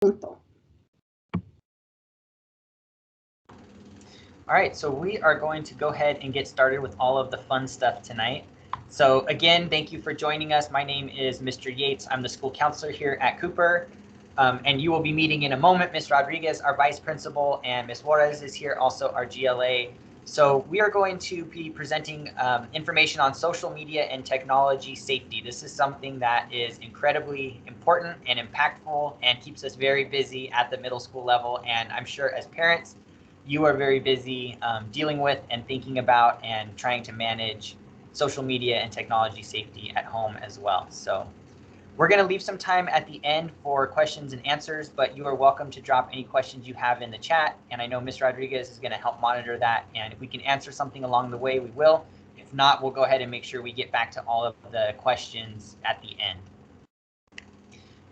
Punto. All right, so we are going to go ahead and get started with all of the fun stuff tonight. So again, thank you for joining us. My name is Mr. Yates. I'm the school counselor here at Cooper. And you will be meeting in a moment Ms. Rodriguez, our vice principal, and Ms. Juarez is here, also our GLA. So we are going to be presenting information on social media and technology safety. This is something that is incredibly important and impactful and keeps us very busy at the middle school level. And I'm sure as parents, you are very busy dealing with and thinking about and trying to manage social media and technology safety at home as well. So we're going to leave some time at the end for questions and answers, but you are welcome to drop any questions you have in the chat. And I know Ms. Rodriguez is going to help monitor that. And if we can answer something along the way, we will. If not, we'll go ahead and make sure we get back to all of the questions at the end.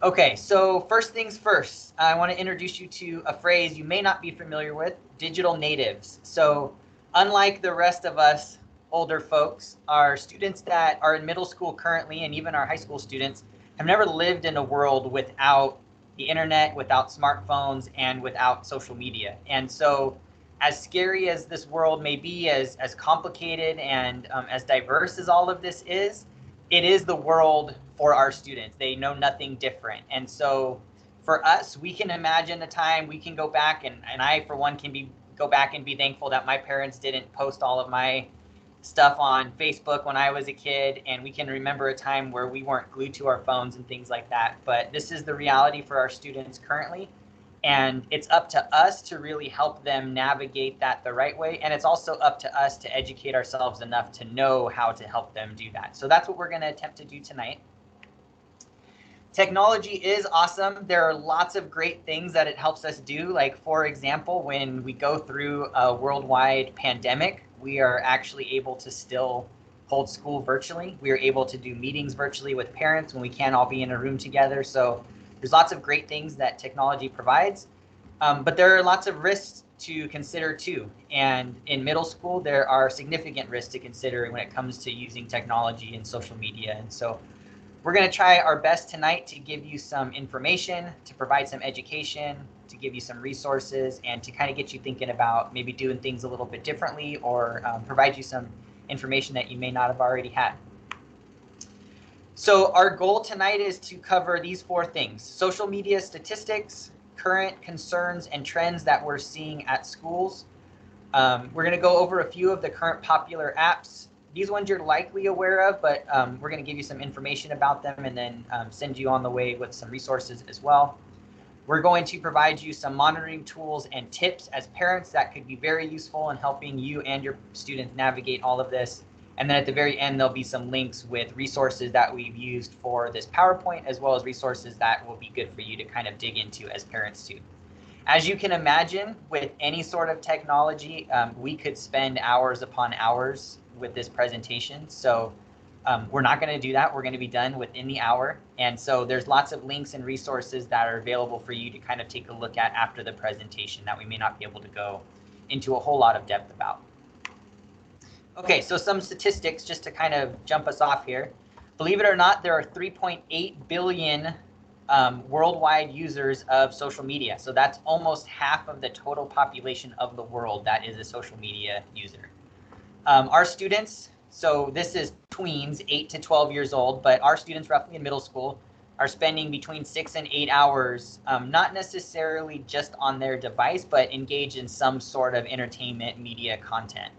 Okay, so first things first, I want to introduce you to a phrase you may not be familiar with, digital natives. So unlike the rest of us older folks, our students that are in middle school currently, and even our high school students, have never lived in a world without the internet, without smartphones, and without social media. And so as scary as this world may be, as complicated and as diverse as all of this is, it is the world for our students. They know nothing different. And so for us, we can imagine a time we can go back, and I, for one, can go back and be thankful that my parents didn't post all of my stuff on Facebook when I was a kid, and we can remember a time where we weren't glued to our phones and things like that. But this is the reality for our students currently. And it's up to us to really help them navigate that the right way. And it's also up to us to educate ourselves enough to know how to help them do that. So that's what we're going to attempt to do tonight. Technology is awesome. There are lots of great things that it helps us do. Like, for example, when we go through a worldwide pandemic, we are actually able to still hold school virtually. We are able to do meetings virtually with parents when we can't all be in a room together. So there's lots of great things that technology provides, but there are lots of risks to consider too. And in middle school, there are significant risks to consider when it comes to using technology and social media. And so we're going to try our best tonight to give you some information, to provide some education, to give you some resources, and to kind of get you thinking about maybe doing things a little bit differently, or provide you some information that you may not have already had. So our goal tonight is to cover these four things: social media statistics, current concerns and trends that we're seeing at schools. We're going to go over a few of the current popular apps. These ones you're likely aware of, but we're going to give you some information about them and then send you on the way with some resources as well. We're going to provide you some monitoring tools and tips as parents that could be very useful in helping you and your students navigate all of this. And then at the very end, there'll be some links with resources that we've used for this PowerPoint, as well as resources that will be good for you to kind of dig into as parents too. As you can imagine, with any sort of technology, we could spend hours upon hours with this presentation. So we're not going to do that. We're going to be done within the hour. And so there's lots of links and resources that are available for you to kind of take a look at after the presentation that we may not be able to go into a whole lot of depth about. Okay, so some statistics just to kind of jump us off here. Believe it or not, there are 3.8 billion worldwide users of social media. So that's almost half of the total population of the world that is a social media user. Our students, so this is tweens, 8 to 12 years old, but our students roughly in middle school are spending between 6 and 8 hours, not necessarily just on their device, but engaged in some sort of entertainment media content.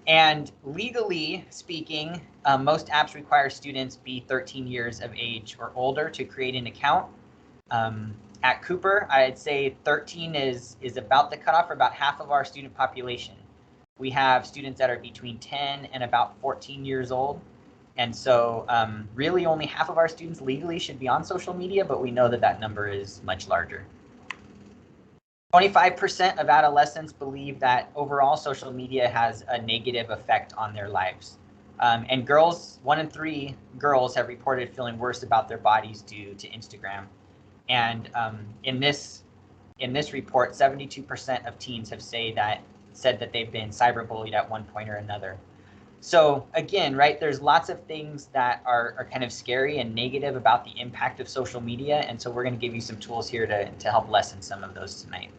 And legally speaking, most apps require students be 13 years of age or older to create an account. At Cooper, I'd say 13 is about the cutoff for about half of our student population. We have students that are between 10 and about 14 years old. And so really only half of our students legally should be on social media, but we know that that number is much larger. 25% of adolescents believe that overall social media has a negative effect on their lives. And girls, 1 in 3 girls have reported feeling worse about their bodies due to Instagram. And in this report, 72% of teens have said that they've been cyberbullied at one point or another. So again, right, there's lots of things that are kind of scary and negative about the impact of social media. And so we're going to give you some tools here to help lessen some of those tonight.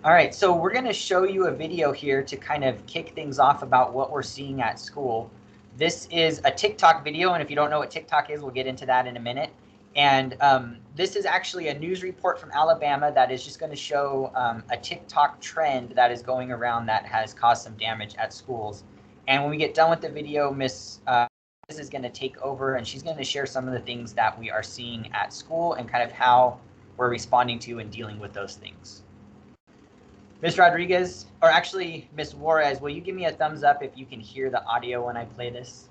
All right, so we're going to show you a video here to kind of kick things off about what we're seeing at school. This is a TikTok video, and if you don't know what TikTok is, we'll get into that in a minute. And this is actually a news report from Alabama that is just going to show a TikTok trend that is going around that has caused some damage at schools. And when we get done with the video, Miss is going to take over, and she's going to share some of the things that we are seeing at school and kind of how we're responding to and dealing with those things. Ms. Rodriguez, or actually Ms. Juarez, will you give me a thumbs up if you can hear the audio when I play this?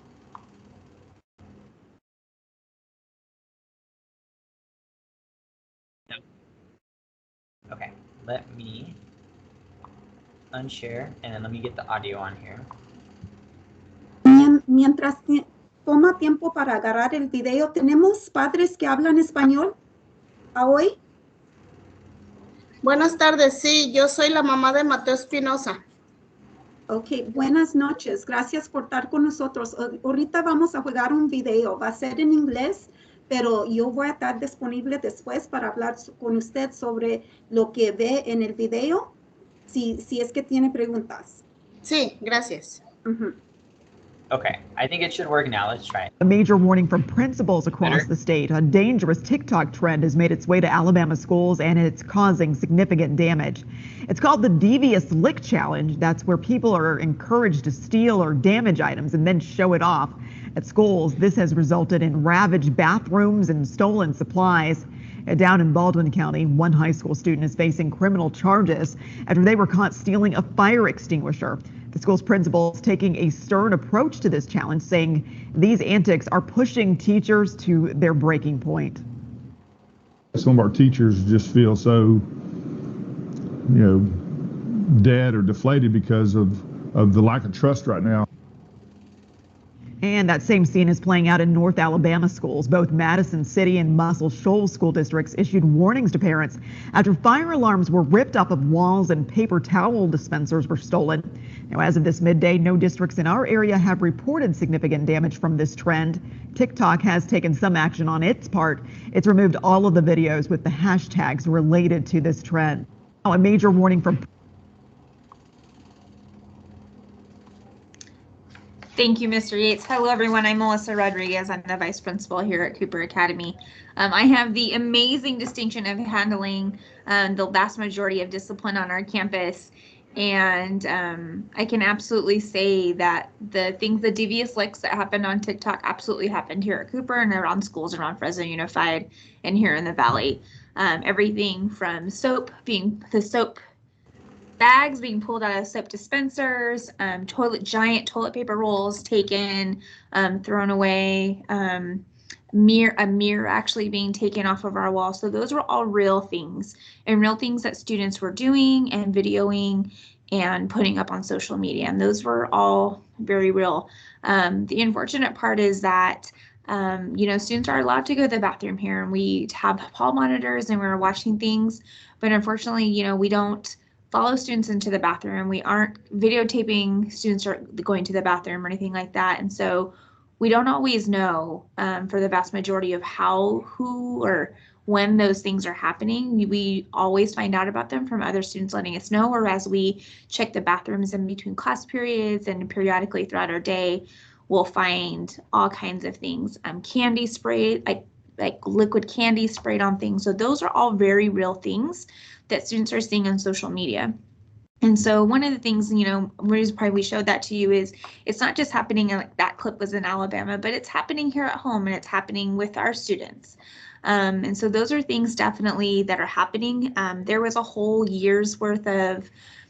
No. Okay, let me unshare and then let me get the audio on here. Mientras toma tiempo para agarrar el video, ¿tenemos padres que hablan español a hoy? Buenas tardes, sí, yo soy la mamá de Mateo Espinosa. Ok, buenas noches, gracias por estar con nosotros. Ahorita vamos a jugar un video, va a ser en inglés, pero yo voy a estar disponible después para hablar con usted sobre lo que ve en el video, si es que tiene preguntas. Sí, gracias. Okay, I think it should work now. Let's try it. A major warning from principals across the state. A dangerous TikTok trend has made its way to Alabama schools, and it's causing significant damage. It's called the Devious Lick Challenge. That's where people are encouraged to steal or damage items and then show it off at schools. This has resulted in ravaged bathrooms and stolen supplies. Down in Baldwin County, one high school student is facing criminal charges after they were caught stealing a fire extinguisher. The school's principal is taking a stern approach to this challenge, saying these antics are pushing teachers to their breaking point. Some of our teachers just feel so, dead or deflated because of the lack of trust right now. And that same scene is playing out in North Alabama schools. Both Madison City and Muscle Shoals school districts issued warnings to parents after fire alarms were ripped off of walls and paper towel dispensers were stolen. Now, as of this midday, no districts in our area have reported significant damage from this trend. TikTok has taken some action on its part. It's removed all of the videos with the hashtags related to this trend. Now, a major warning from Thank you, Mr. Yates. Hello, everyone. I'm Melissa Rodriguez. I'm the vice principal here at Cooper Academy. I have the amazing distinction of handling the vast majority of discipline on our campus. And I can absolutely say that the devious licks that happened on TikTok absolutely happened here at Cooper and around schools around Fresno Unified and here in the Valley. Everything from the soap bags being pulled out of soap dispensers, giant toilet paper rolls taken, thrown away, a mirror actually being taken off of our wall. So those were all real things and real things that students were doing and videoing and putting up on social media. And those were all very real. The unfortunate part is that students are allowed to go to the bathroom here and we have hall monitors and we're watching things, but unfortunately, we don't follow students into the bathroom. We aren't videotaping students are going to the bathroom or anything like that. And so we don't always know for the vast majority of how, who, or when those things are happening. We always find out about them from other students letting us know, or as we check the bathrooms in between class periods and periodically throughout our day, we'll find all kinds of things. Candy sprayed, like liquid candy sprayed on things. So those are all very real things that students are seeing on social media. And so one of the things, we showed that to you is it's not just happening, like that clip was in Alabama, but it's happening here at home and it's happening with our students. And so those are things definitely that are happening. There was a whole year's worth of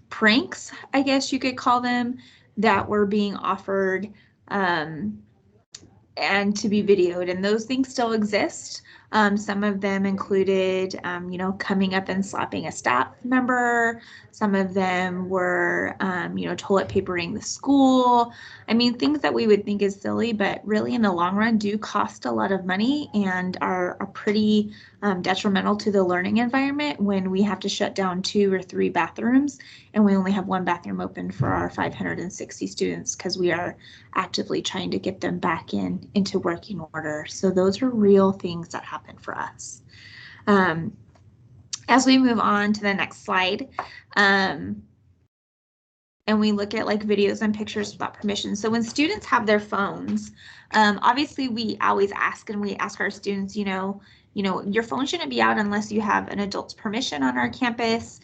pranks, I guess you could call them, that were being offered and to be videoed, and those things still exist. Some of them included, you know, coming up and slapping a staff member. Some of them were, you know, toilet papering the school. I mean, things that we would think is silly, but really in the long run do cost a lot of money and are pretty detrimental to the learning environment when we have to shut down 2 or 3 bathrooms and we only have 1 bathroom open for our 560 students because we are actively trying to get them back into working order. So those are real things that happen for us. As we move on to the next slide, and we look at like videos and pictures without permission. So when students have their phones, obviously we always ask, and we ask our students, you know, your phone shouldn't be out unless you have an adult's permission on our campus,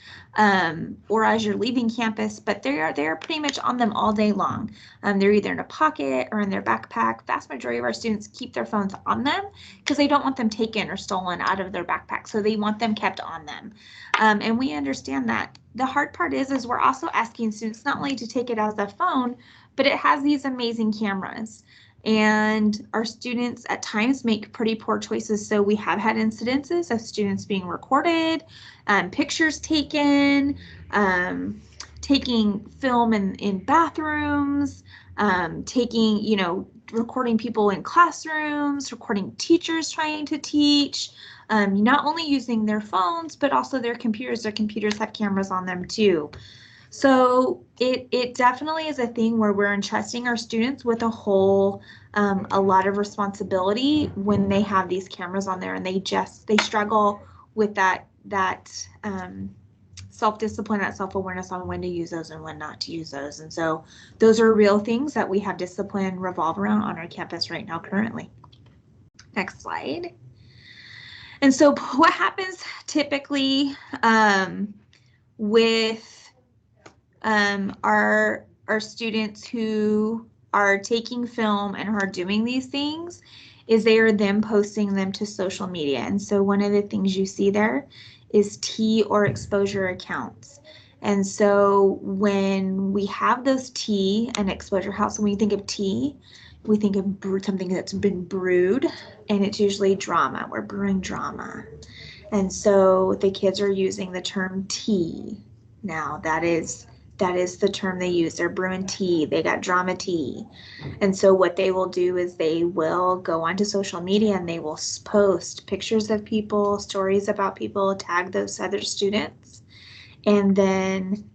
or as you're leaving campus, but they're pretty much on them all day long. They're either in a pocket or in their backpack. Vast majority of our students keep their phones on them because they don't want them taken or stolen out of their backpack. So they want them kept on them. And we understand that. The hard part is we're also asking students not only to take it as a phone, but it has these amazing cameras. And our students at times make pretty poor choices. So we have had incidences of students being recorded, pictures taken, taking film in bathrooms, taking, you know, recording people in classrooms, recording teachers trying to teach, not only using their phones, but also their computers. Their computers have cameras on them too. So it definitely is a thing where we're entrusting our students with a lot of responsibility when they have these cameras on there, and they struggle with that self-discipline, that self-awareness on when to use those and when not to use those. And so those are real things that we have discipline revolve around on our campus right now currently. Next slide. And so what happens typically with our students who are taking film and are doing these things is they are then posting them to social media. And so one of the things you see there is T or exposure accounts. And so when we have those T and exposure accounts, when we think of T, we think of something that's been brewed, and it's usually drama. We're brewing drama. And so the kids are using the term tea. Now that is the term they use. They're brewing tea. They got drama tea. And so what they will do is they will go onto social media and they will post pictures of people, stories about people, tag those other students, and then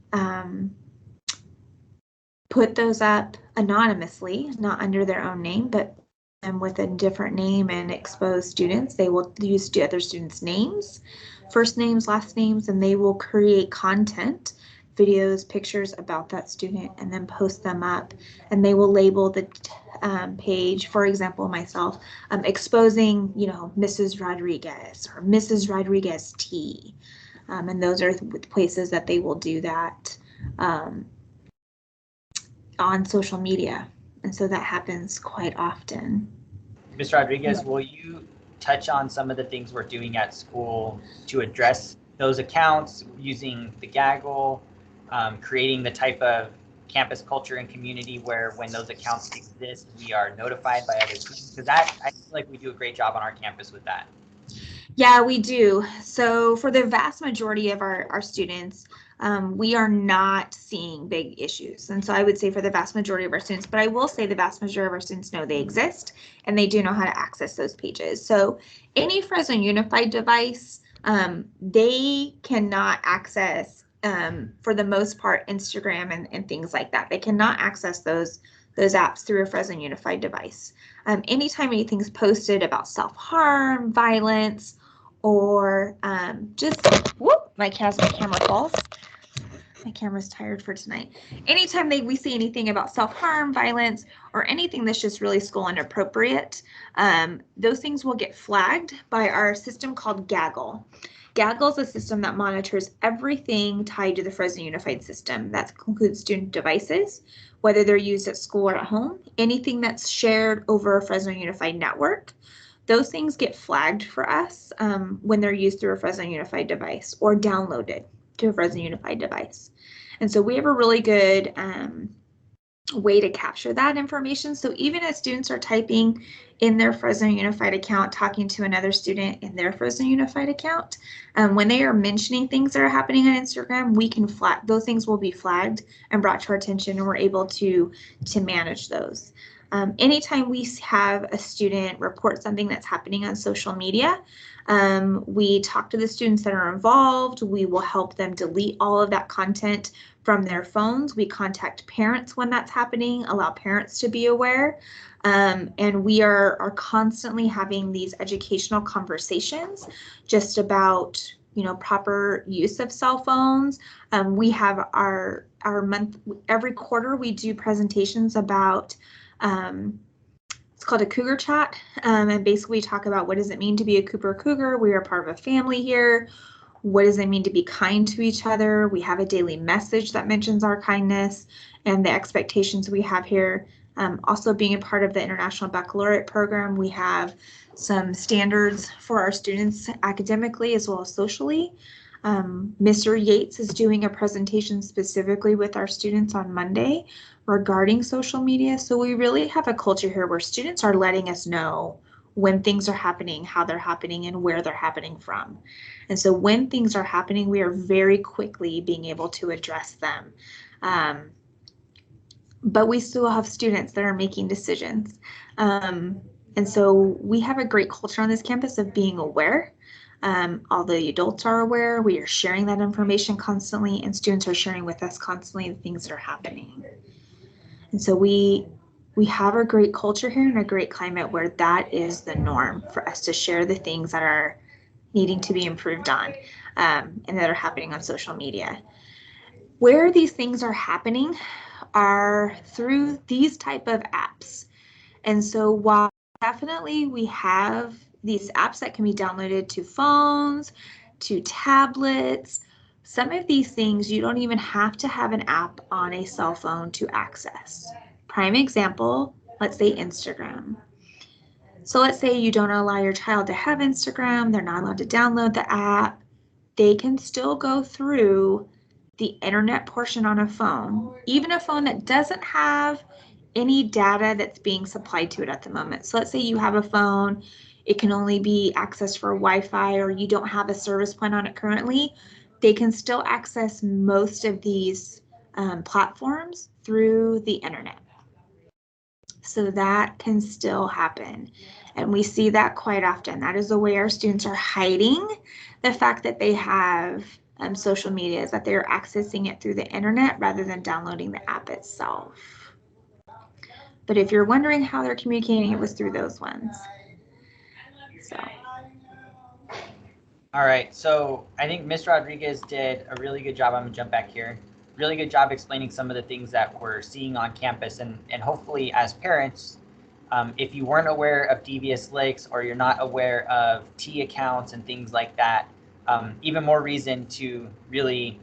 put those up anonymously, not under their own name, but with a different name, and expose students. They will use other students' names, first names, last names, and they will create content, videos, pictures about that student, and then post them up. And they will label the page, for example, myself, exposing, you know, Mrs. Rodriguez or Mrs. Rodriguez T. And those are places that they will do that on social media. And so that happens quite often. Ms. Rodriguez, will you touch on some of the things we're doing at school to address those accounts, using the Gaggle, creating the type of campus culture and community where when those accounts exist, we are notified by other students? Because that, I feel like we do a great job on our campus with that. Yeah, we do. So for the vast majority of our students, we are not seeing big issues. And so I would say for the vast majority of our students, but I will say the vast majority of our students know they exist and they do know how to access those pages. So any Fresno Unified device, they cannot access, for the most part, Instagram and things like that. They cannot access those apps through a Fresno Unified device. Anytime anything's posted about self-harm, violence, or just, whoop, my camera falls. My camera's tired for tonight. Anytime we see anything about self-harm, violence, or anything that's just really school inappropriate, those things will get flagged by our system called Gaggle. Gaggle is a system that monitors everything tied to the Fresno Unified system. That includes student devices, whether they're used at school or at home, anything that's shared over a Fresno Unified network. Those things get flagged for us when they're used through a Fresno Unified device or downloaded to a Fresno Unified device. And so we have a really good way to capture that information. So even as students are typing in their Fresno Unified account, talking to another student in their Fresno Unified account, when they are mentioning things that are happening on Instagram, we can flag those things will be flagged and brought to our attention, and we're able to manage those. Anytime we have a student report something that's happening on social media, we talk to the students that are involved. We will help them delete all of that content from their phones. We contact parents when that's happening, allow parents to be aware. And we are constantly having these educational conversations just about, proper use of cell phones. We have our month, every quarter we do presentations about, it's called a Cougar Chat, and basically talk about what does it mean to be a Cooper Cougar. We are part of a family here. What does it mean to be kind to each other? We have a daily message that mentions our kindness and the expectations we have here. Also being a part of the International Baccalaureate program, we have some standards for our students academically as well as socially. Mr. Yates is doing a presentation specifically with our students on Monday regarding social media. So we really have a culture here where students are letting us know when things are happening, how they're happening, and where they're happening from. And so when things are happening, we are very quickly being able to address them. But we still have students that are making decisions. And so we have a great culture on this campus of being aware. All the adults are aware, we are sharing that information constantly, and students are sharing with us constantly the things that are happening. And so we have a great culture here and a great climate where that is the norm for us to share the things that are needing to be improved on and that are happening on social media. Where these things are happening are through these type of apps. And so while definitely we have these apps that can be downloaded to phones, to tablets, some of these things you don't even have to have an app on a cell phone to access. Prime example, let's say Instagram. So let's say you don't allow your child to have Instagram, they're not allowed to download the app. They can still go through the internet portion on a phone, even a phone that doesn't have any data that's being supplied to it at the moment. So let's say you have a phone, it can only be accessed for Wi-Fi, or you don't have a service plan on it currently. They can still access most of these platforms through the internet. So that can still happen. And we see that quite often. That is the way our students are hiding the fact that they have social media, is that they're accessing it through the internet rather than downloading the app itself. But if you're wondering how they're communicating, it was through those ones. So. All right, so I think Ms. Rodriguez did a really good job. I'm gonna jump back here. Really good job explaining some of the things that we're seeing on campus, and hopefully as parents, if you weren't aware of Devious Licks or you're not aware of T accounts and things like that, even more reason to really,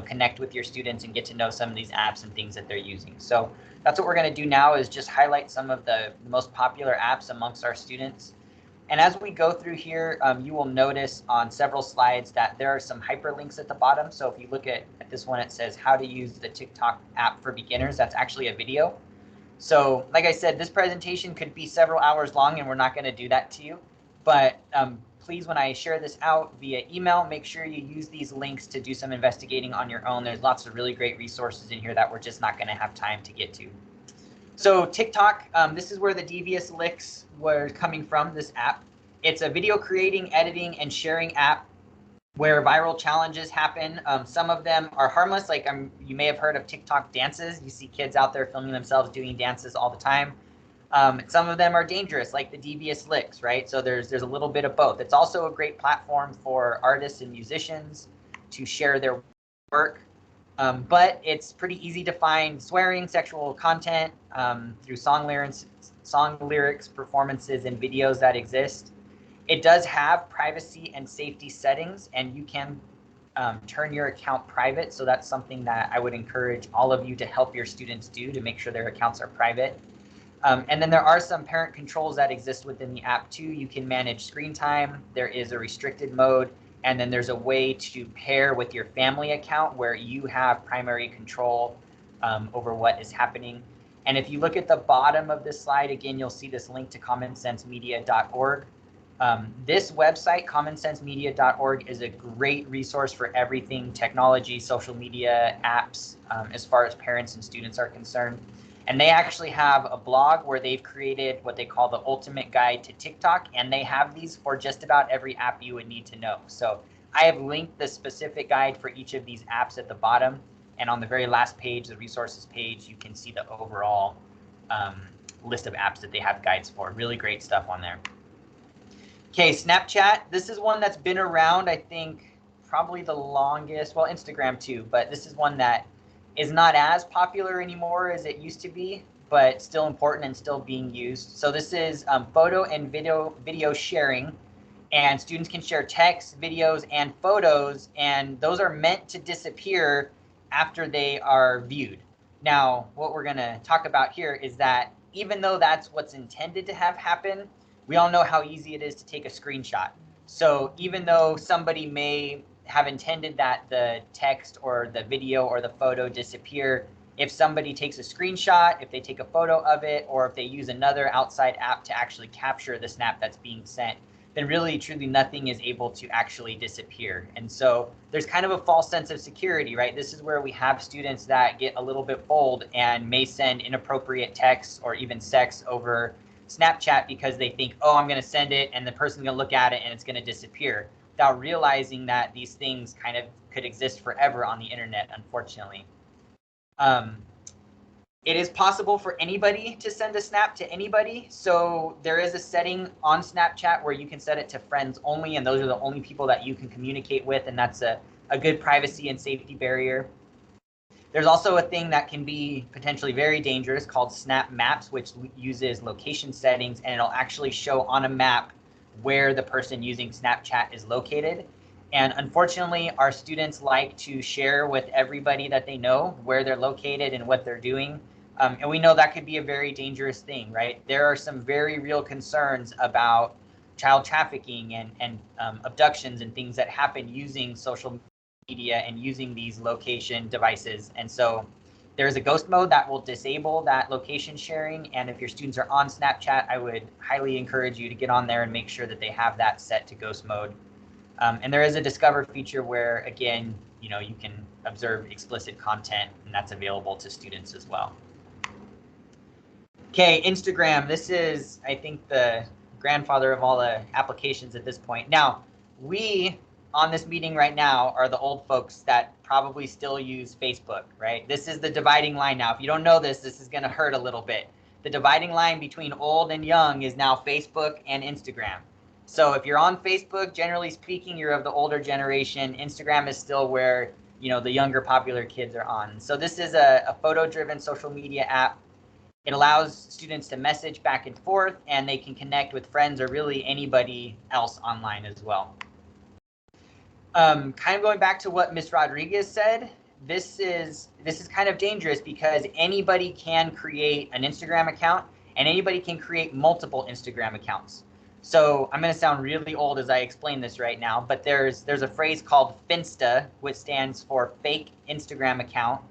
connect with your students and get to know some of these apps and things that they're using. So that's what we're going to do now, is just highlight some of the most popular apps amongst our students. And as we go through here, you will notice on several slides that there are some hyperlinks at the bottom. So if you look at this one, it says how to use the TikTok app for beginners. That's actually a video. So like I said, this presentation could be several hours long, and we're not going to do that to you. But please, when I share this out via email, make sure you use these links to do some investigating on your own. There's lots of really great resources in here that we're just not going to have time to get to. So TikTok, this is where the Devious Licks were coming from, this app. It's a video creating, editing, and sharing app where viral challenges happen. Some of them are harmless, like you may have heard of TikTok dances. You see kids out there filming themselves doing dances all the time. Some of them are dangerous, like the Devious Licks, right? So there's a little bit of both. It's also a great platform for artists and musicians to share their work. But it's pretty easy to find swearing, sexual content through song lyrics, performances, and videos that exist. It does have privacy and safety settings, and you can turn your account private. So that's something that I would encourage all of you to help your students do, to make sure their accounts are private. And then there are some parent controls that exist within the app too. You can manage screen time. There is a restricted mode. And then there's a way to pair with your family account where you have primary control over what is happening. And if you look at the bottom of this slide, again, you'll see this link to commonsensemedia.org. This website, commonsensemedia.org, is a great resource for everything technology, social media, apps, as far as parents and students are concerned. And they actually have a blog where they've created what they call the ultimate guide to TikTok, and they have these for just about every app you would need to know. So I have linked the specific guide for each of these apps at the bottom, and on the very last page, the resources page, you can see the overall list of apps that they have guides for. Really great stuff on there. Okay, Snapchat. This is one that's been around, I think, probably the longest. Well, Instagram too, but this is one that is not as popular anymore as it used to be, but still important and still being used. So this is photo and video sharing, and students can share text, videos, and photos, and those are meant to disappear after they are viewed. Now, what we're gonna talk about here is that even though that's what's intended to have happen, we all know how easy it is to take a screenshot. So even though somebody may have intended that the text or the video or the photo disappear, if somebody takes a screenshot, if they take a photo of it, or if they use another outside app to actually capture the snap that's being sent, then really truly nothing is able to actually disappear. And so there's kind of a false sense of security, right? This is where we have students that get a little bit bold and may send inappropriate texts or even sex over Snapchat because they think, oh, I'm going to send it and the person's going to look at it and it's going to disappear, without realizing that these things kind of could exist forever on the internet, unfortunately. It is possible for anybody to send a snap to anybody. So there is a setting on Snapchat where you can set it to friends only, and those are the only people that you can communicate with, and that's a good privacy and safety barrier. There's also a thing that can be potentially very dangerous called Snap Maps, which uses location settings, and it'll actually show on a map where the person using Snapchat is located. And unfortunately, our students like to share with everybody that they know where they're located and what they're doing. And we know that could be a very dangerous thing, right? There are some very real concerns about child trafficking and abductions and things that happen using social media and using these location devices. And so there's a ghost mode that will disable that location sharing. And if your students are on Snapchat, I would highly encourage you to get on there and make sure that they have that set to ghost mode. And there is a discover feature where, again, you can observe explicit content, and that's available to students as well. Okay, Instagram. This is, I think, the grandfather of all the applications at this point. Now, we on this meeting right now are the old folks that probably still use Facebook, right? This is the dividing line now. If you don't know this, this is going to hurt a little bit. The dividing line between old and young is now Facebook and Instagram. So if you're on Facebook, generally speaking, you're of the older generation. Instagram is still where, the younger popular kids are on. So this is a photo-driven social media app. It allows students to message back and forth, and they can connect with friends or really anybody else online as well. Kind of going back to what Ms. Rodriguez said, this is kind of dangerous because anybody can create an Instagram account and anybody can create multiple Instagram accounts. So I'm going to sound really old as I explain this right now, but there's a phrase called Finsta, which stands for fake Instagram account.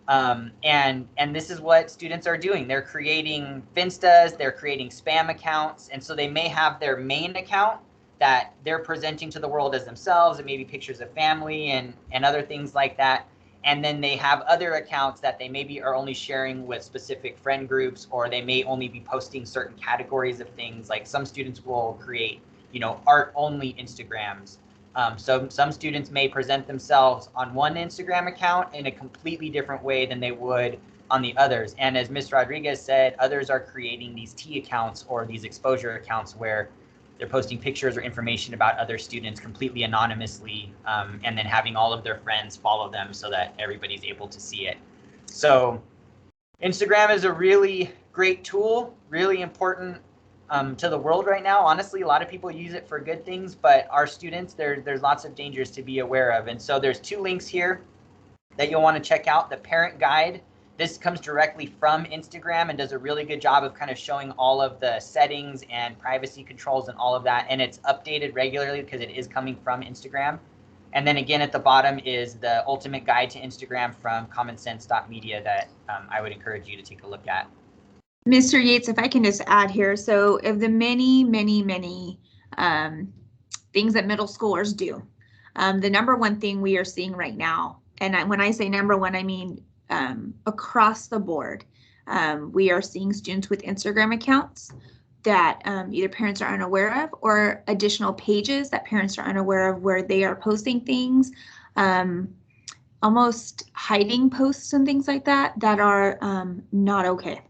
And this is what students are doing. They're creating Finstas, they're creating spam accounts, and so they may have their main account that they're presenting to the world as themselves, and maybe pictures of family and other things like that. And then they have other accounts that they maybe are only sharing with specific friend groups, or they may only be posting certain categories of things. Like some students will create, art only Instagrams. So some students may present themselves on one Instagram account in a completely different way than they would on the others. And as Ms. Rodriguez said, others are creating these T accounts or these exposure accounts where they're posting pictures or information about other students completely anonymously, and then having all of their friends follow them so that everybody's able to see it. So Instagram is a really great tool, really important to the world right now. Honestly, a lot of people use it for good things, but our students, there's lots of dangers to be aware of. And so there's 2 links here that you'll want to check out. The parent guide. This comes directly from Instagram and does a really good job of kind of showing all of the settings and privacy controls and all of that. And it's updated regularly because it is coming from Instagram. And then again, at the bottom is the ultimate guide to Instagram from commonsense.media that I would encourage you to take a look at. Mr. Yates, if I can just add here, so of the many things that middle schoolers do, the number one thing we are seeing right now, and when I say number one, I mean across the board, we are seeing students with Instagram accounts that either parents are unaware of, or additional pages that parents are unaware of where they are posting things, almost hiding posts and things like that are not okay,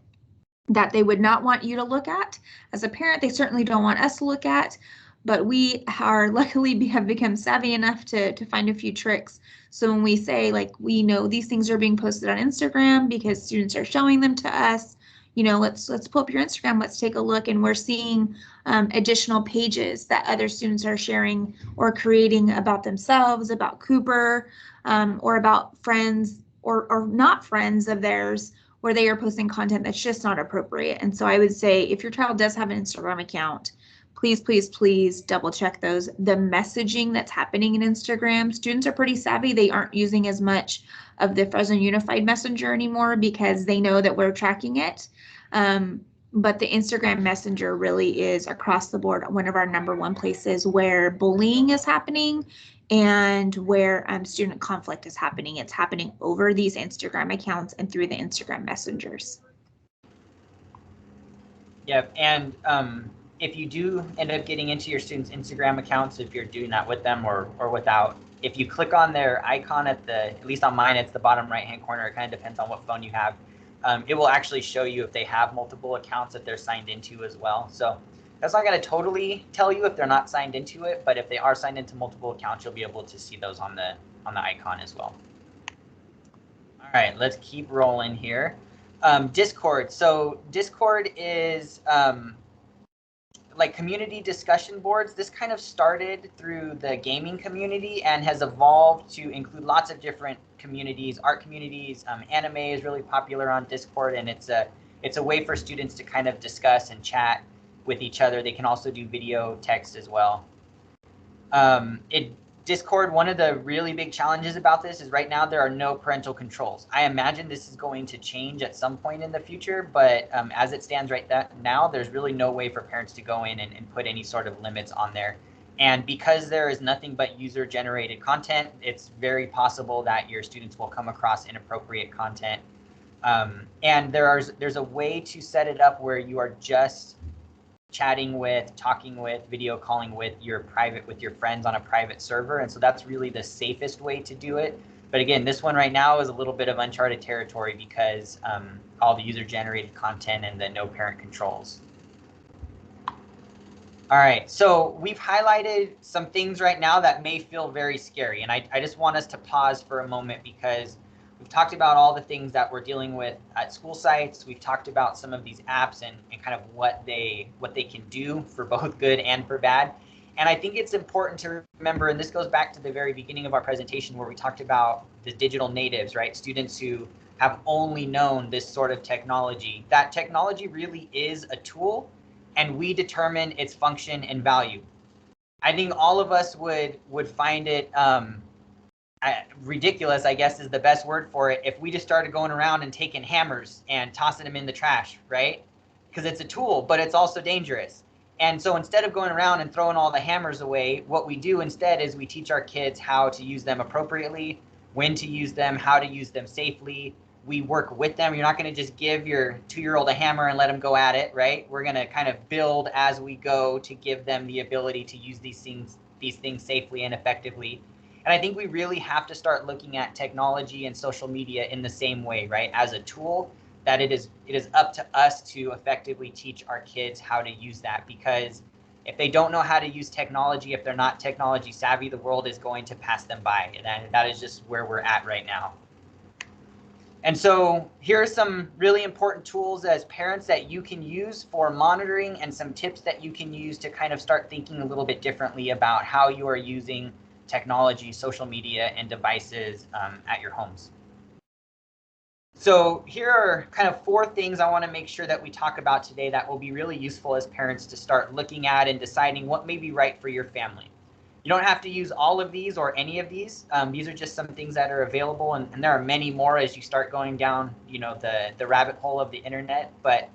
that they would not want you to look at. As a parent, they certainly don't want us to look at, but we are luckily have become savvy enough to find a few tricks. So when we say, like, we know these things are being posted on Instagram because students are showing them to us, you know, let's pull up your Instagram, let's take a look, and we're seeing additional pages that other students are sharing or creating about themselves, about Cooper, or about friends or not friends of theirs, where they are posting content that's just not appropriate. And so I would say, if your child does have an Instagram account, please double check the messaging that's happening in Instagram. Students are pretty savvy. They aren't using as much of the Fresno Unified Messenger anymore because they know that we're tracking it. But the Instagram Messenger really is across the board one of our #1 places where bullying is happening and where student conflict is happening. It's happening over these Instagram accounts and through the Instagram messengers. Yep, and if you do end up getting into your students' Instagram accounts, if you're doing that with them or without, if you click on their icon at least on mine, it's the bottom right-hand corner. It kind of depends on what phone you have. It will actually show you if they have multiple accounts that they're signed into as well. So that's not going to totally tell you if they're not signed into it, but if they are signed into multiple accounts, you'll be able to see those on the icon as well. All right, let's keep rolling here. Discord. So Discord is like community discussion boards. This kind of started through the gaming community and has evolved to include lots of different communities, art communities. Anime is really popular on Discord, and it's a way for students to kind of discuss and chat with each other. They can also do video text as well. Discord, one of the really big challenges about this is right now there are no parental controls. I imagine this is going to change at some point in the future, but as it stands right now, there's really no way for parents to go in and put any sort of limits on there. And because there is nothing but user-generated content, it's very possible that your students will come across inappropriate content. And there's a way to set it up where you are just chatting with, talking with, video calling with your friends on a private server. And so that's really the safest way to do it. But again, this one right now is a little bit of uncharted territory because all the user-generated content and the no parent controls. All right, so we've highlighted some things right now that may feel very scary. And I just want us to pause for a moment because we've talked about all the things that we're dealing with at school sites. We've talked about some of these apps and kind of what they can do for both good and for bad. And I think it's important to remember, and this goes back to the very beginning of our presentation where we talked about the digital natives, right? Students who have only known this sort of technology. That technology really is a tool, and we determine its function and value. I think all of us would find it ridiculous, I guess is the best word for it, if we just started going around and taking hammers and tossing them in the trash, right? Because it's a tool, but it's also dangerous. And so instead of going around and throwing all the hammers away, what we do instead is we teach our kids how to use them appropriately, when to use them, how to use them safely. We work with them. You're not going to just give your 2-year-old a hammer and let them go at it, right? We're going to kind of build as we go to give them the ability to use these things safely and effectively. And I think we really have to start looking at technology and social media in the same way, right? As a tool, that it is up to us to effectively teach our kids how to use that, because if they don't know how to use technology, if they're not technology savvy, the world is going to pass them by. And that is just where we're at right now. And so here are some really important tools as parents that you can use for monitoring, and some tips that you can use to kind of start thinking a little bit differently about how you are using technology, social media, and devices at your homes. So here are kind of 4 things I want to make sure that we talk about today that will be really useful as parents to start looking at and deciding what may be right for your family. You don't have to use all of these or any of these. These are just some things that are available, and there are many more as you start going down, you know, the rabbit hole of the internet. But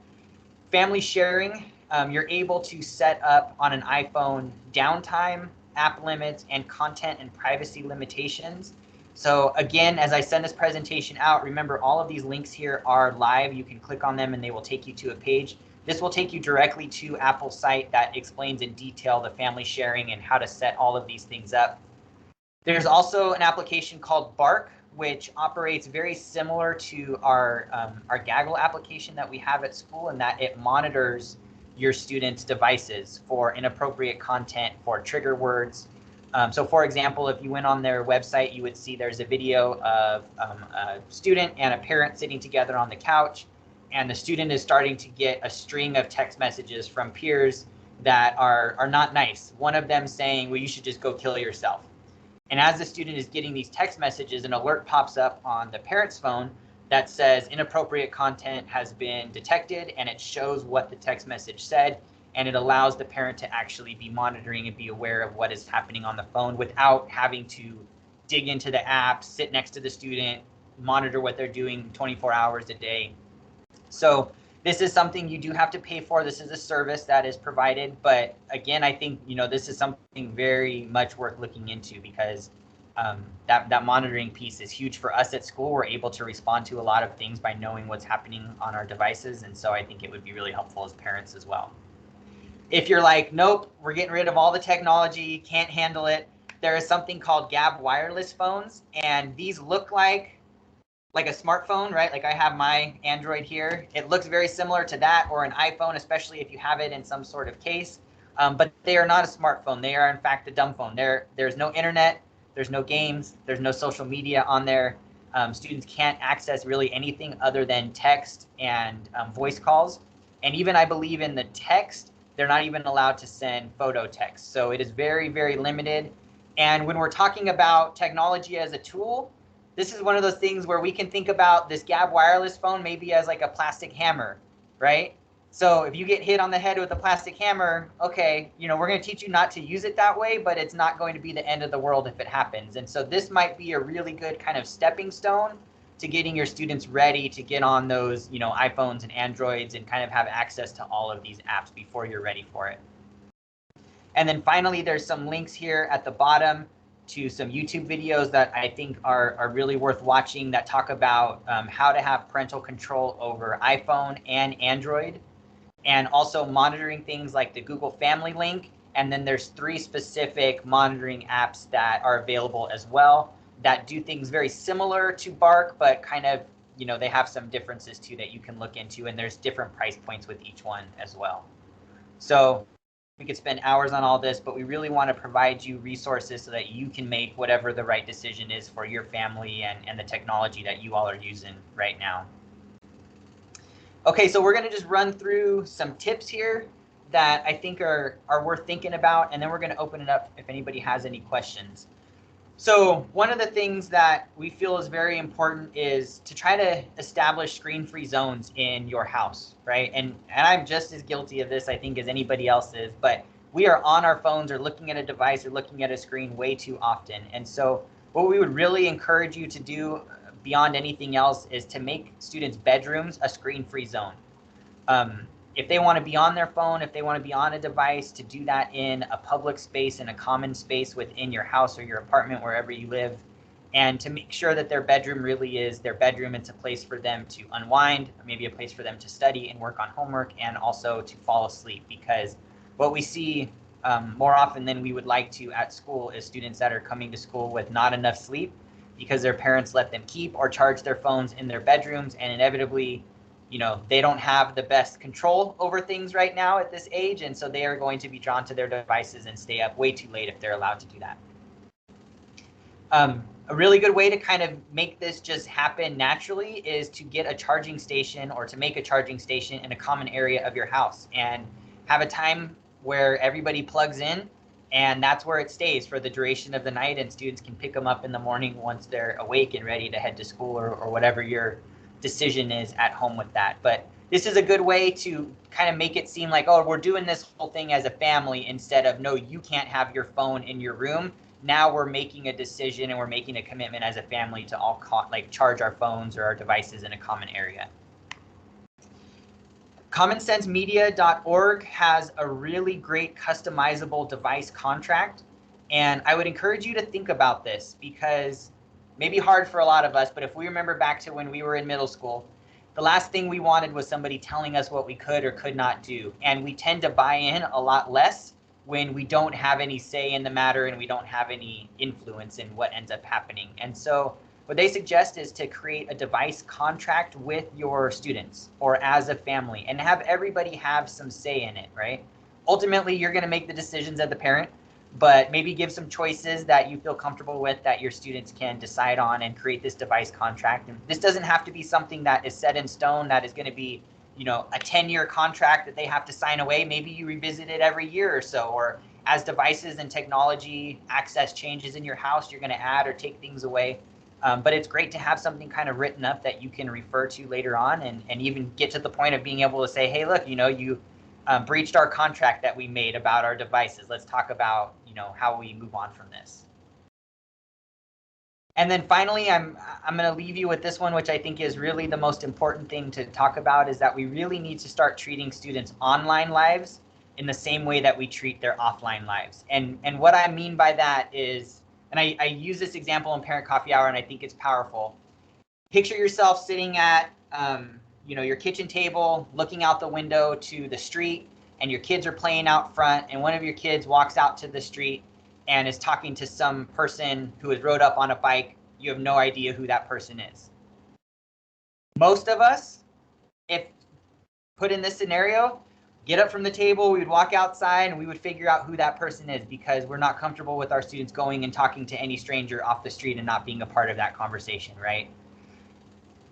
family sharing, you're able to set up on an iPhone downtime, app limits, and content and privacy limitations. So again, as I send this presentation out, remember all of these links here are live. You can click on them and they will take you to a page. This will take you directly to Apple's site that explains in detail the family sharing and how to set all of these things up. There's also an application called Bark, which operates very similar to our Gaggle application that we have at school, in that it monitors your students' devices for inappropriate content, for trigger words. So for example, if you went on their website, you would see there's a video of a student and a parent sitting together on the couch, and the student is starting to get a string of text messages from peers that are not nice. One of them saying, well, you should just go kill yourself. And as the student is getting these text messages, an alert pops up on the parent's phone that says inappropriate content has been detected, and it shows what the text message said, and it allows the parent to actually be monitoring and be aware of what is happening on the phone without having to dig into the app, sit next to the student, monitor what they're doing 24 hours a day. So this is something you do have to pay for. This is a service that is provided, but again, I think, you know, this is something very much worth looking into, because that monitoring piece is huge for us at school. We're able to respond to a lot of things by knowing what's happening on our devices, and so I think it would be really helpful as parents as well. If you're like, nope, we're getting rid of all the technology, can't handle it, there is something called Gabb wireless phones, and these look like a smartphone, right? Like I have my Android here. It looks very similar to that, or an iPhone, especially if you have it in some sort of case. But they are not a smartphone. They are, in fact, a dumb phone. There's no internet, there's no games, there's no social media on there. Students can't access really anything other than text and voice calls. And even, I believe, in the text, they're not even allowed to send photo text. So it is very, very limited. And when we're talking about technology as a tool, this is one of those things where we can think about this Gabb wireless phone maybe as like a plastic hammer, right? So if you get hit on the head with a plastic hammer, okay, you know, we're going to teach you not to use it that way, but it's not going to be the end of the world if it happens. And so this might be a really good kind of stepping stone to getting your students ready to get on those, you know, iPhones and Androids and kind of have access to all of these apps before you're ready for it. And then finally, there's some links here at the bottom to some YouTube videos that I think are really worth watching that talk about how to have parental control over iPhone and Android, and also monitoring things like the Google Family Link. And then there's 3 specific monitoring apps that are available as well that do things very similar to Bark, but kind of, you know, they have some differences too that you can look into, and there's different price points with each one as well. So we could spend hours on all this, but we really want to provide you resources so that you can make whatever the right decision is for your family and the technology that you all are using right now. Okay, so we're going to just run through some tips here that I think are worth thinking about, and then we're going to open it up if anybody has any questions. So one of the things that we feel is very important is to try to establish screen-free zones in your house, right? And I'm just as guilty of this, I think, as anybody else is, but we are on our phones or looking at a device or looking at a screen way too often. And so what we would really encourage you to do beyond anything else is to make students' bedrooms a screen-free zone. If they want to be on their phone, if they want to be on a device, to do that in a public space, in a common space within your house or your apartment, wherever you live, and to make sure that their bedroom really is their bedroom. It's a place for them to unwind, maybe a place for them to study and work on homework, and also to fall asleep. Because what we see more often than we would like to at school is students that are coming to school with not enough sleep because their parents let them keep or charge their phones in their bedrooms, and inevitably, you know, they don't have the best control over things right now at this age, and so they are going to be drawn to their devices and stay up way too late if they're allowed to do that. A really good way to kind of make this just happen naturally is to get a charging station, or to make a charging station in a common area of your house, and have a time where everybody plugs in, and that's where it stays for the duration of the night, and students can pick them up in the morning once they're awake and ready to head to school, or whatever your decision is at home with that. But this is a good way to kind of make it seem like, oh, we're doing this whole thing as a family instead of, no, you can't have your phone in your room. Now we're making a decision and we're making a commitment as a family to all charge our phones or our devices in a common area. CommonSenseMedia.org has a really great customizable device contract. And I would encourage you to think about this because maybe hard for a lot of us, but if we remember back to when we were in middle school, the last thing we wanted was somebody telling us what we could or could not do. And we tend to buy in a lot less when we don't have any say in the matter and we don't have any influence in what ends up happening. And so what they suggest is to create a device contract with your students or as a family and have everybody have some say in it, right? Ultimately, you're going to make the decisions as the parent, but maybe give some choices that you feel comfortable with that your students can decide on and create this device contract. And this doesn't have to be something that is set in stone, that is going to be, you know, a 10-year contract that they have to sign away. Maybe you revisit it every year or so, or as devices and technology access changes in your house, you're going to add or take things away. But it's great to have something kind of written up that you can refer to later on and even get to the point of being able to say, hey, look, you know, you breached our contract that we made about our devices. Let's talk about, you know, how we move on from this. And then finally, I'm going to leave you with this one, which I think is really the most important thing to talk about, is that we really need to start treating students' online lives in the same way that we treat their offline lives. And what I mean by that is, and I use this example in Parent Coffee Hour, and I think it's powerful. Picture yourself sitting at you know, your kitchen table, looking out the window to the street, and your kids are playing out front, and one of your kids walks out to the street and is talking to some person who has rode up on a bike. You have no idea who that person is. Most of us, if put in this scenario, get up from the table, we would walk outside and we would figure out who that person is because we're not comfortable with our students going and talking to any stranger off the street and not being a part of that conversation, right?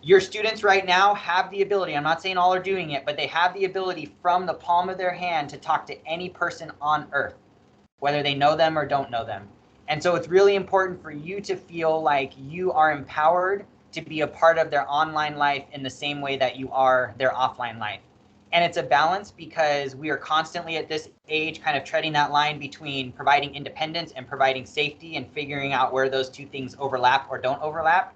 Your students right now have the ability, I'm not saying all are doing it, but they have the ability from the palm of their hand to talk to any person on earth, whether they know them or don't know them. And so it's really important for you to feel like you are empowered to be a part of their online life in the same way that you are their offline life. And it's a balance because we are constantly at this age kind of treading that line between providing independence and providing safety and figuring out where those two things overlap or don't overlap.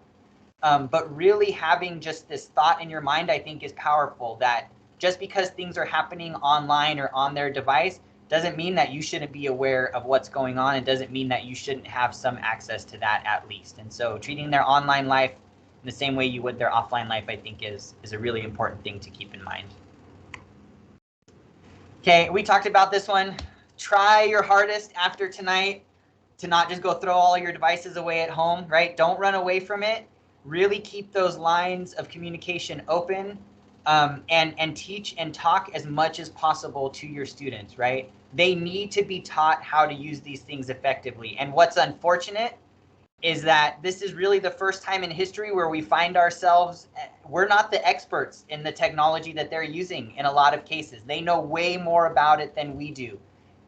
But really having just this thought in your mind, I think, is powerful, that just because things are happening online or on their device doesn't mean that you shouldn't be aware of what's going on. It doesn't mean that you shouldn't have some access to that at least. And so treating their online life in the same way you would their offline life, I think, is a really important thing to keep in mind. Okay, we talked about this one. Try your hardest after tonight to not just go throw all your devices away at home, right? Don't run away from it. Really keep those lines of communication open, and teach and talk as much as possible to your students, right? They need to be taught how to use these things effectively. And what's unfortunate is that this is really the first time in history where we find ourselves, we're not the experts in the technology that they're using in a lot of cases. They know way more about it than we do.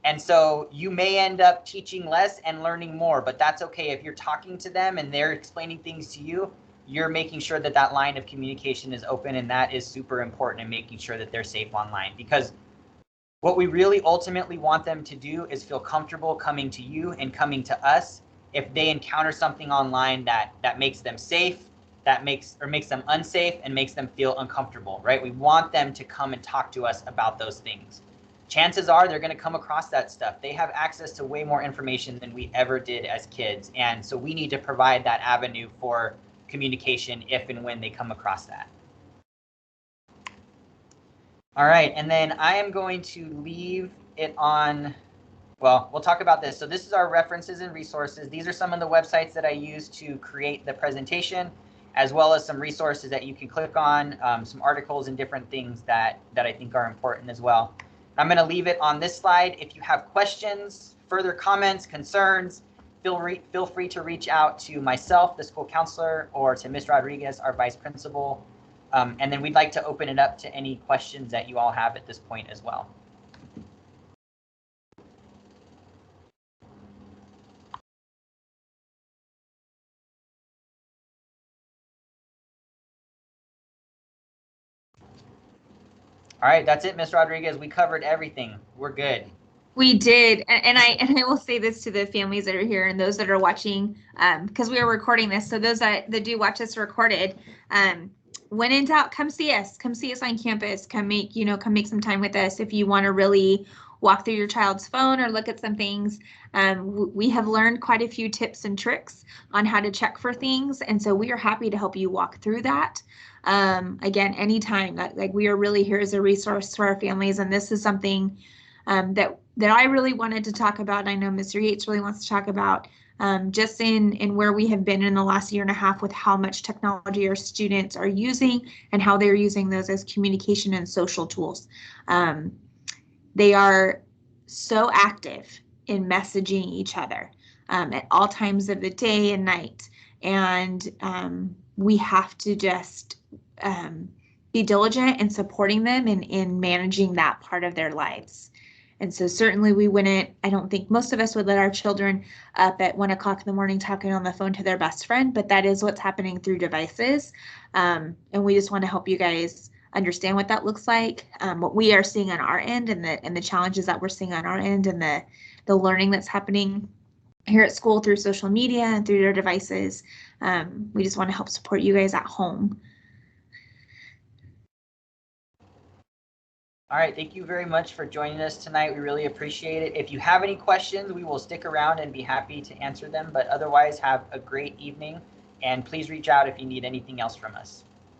And so you may end up teaching less and learning more, but that's okay. If you're talking to them and they're explaining things to you, you're making sure that that line of communication is open, and that is super important in making sure that they're safe online. Because what we really ultimately want them to do is feel comfortable coming to you and coming to us if they encounter something online that makes them safe, that makes them unsafe and makes them feel uncomfortable, right? We want them to come and talk to us about those things. Chances are they're going to come across that stuff. They have access to way more information than we ever did as kids. And so we need to provide that avenue for communication if and when they come across that. All right, and then I am going to leave it on, well, we'll talk about this. So this is our references and resources. These are some of the websites that I use to create the presentation, as well as some resources that you can click on, some articles and different things that I think are important as well. I'm going to leave it on this slide. If you have questions, further comments, concerns, feel free to reach out to myself, the school counselor, or to Ms. Rodriguez, our vice principal. And then we'd like to open it up to any questions that you all have at this point as well. All right, that's it, Ms. Rodriguez. We covered everything. We're good. We did, and I will say this to the families that are here and those that are watching, because we are recording this. So those that do watch this recorded, when in doubt, come see us. Come see us on campus. Come make some time with us if you want to really walk through your child's phone or look at some things. We have learned quite a few tips and tricks on how to check for things, and so we are happy to help you walk through that. Again, anytime, like we are really here as a resource to our families, and this is something that I really wanted to talk about. And I know Mr. Yates really wants to talk about just in where we have been in the last year and a half with how much technology our students are using and how they're using those as communication and social tools. They are so active in messaging each other at all times of the day and night. And we have to just be diligent in supporting them in managing that part of their lives. And so certainly we wouldn't, I don't think most of us would let our children up at 1 o'clock in the morning talking on the phone to their best friend, but that is what's happening through devices. And we just want to help you guys understand what that looks like, what we are seeing on our end and the challenges that we're seeing on our end and the learning that's happening here at school through social media and through their devices. We just want to help support you guys at home. All right, thank you very much for joining us tonight. We really appreciate it. If you have any questions, we will stick around and be happy to answer them. But otherwise, have a great evening, and please reach out if you need anything else from us.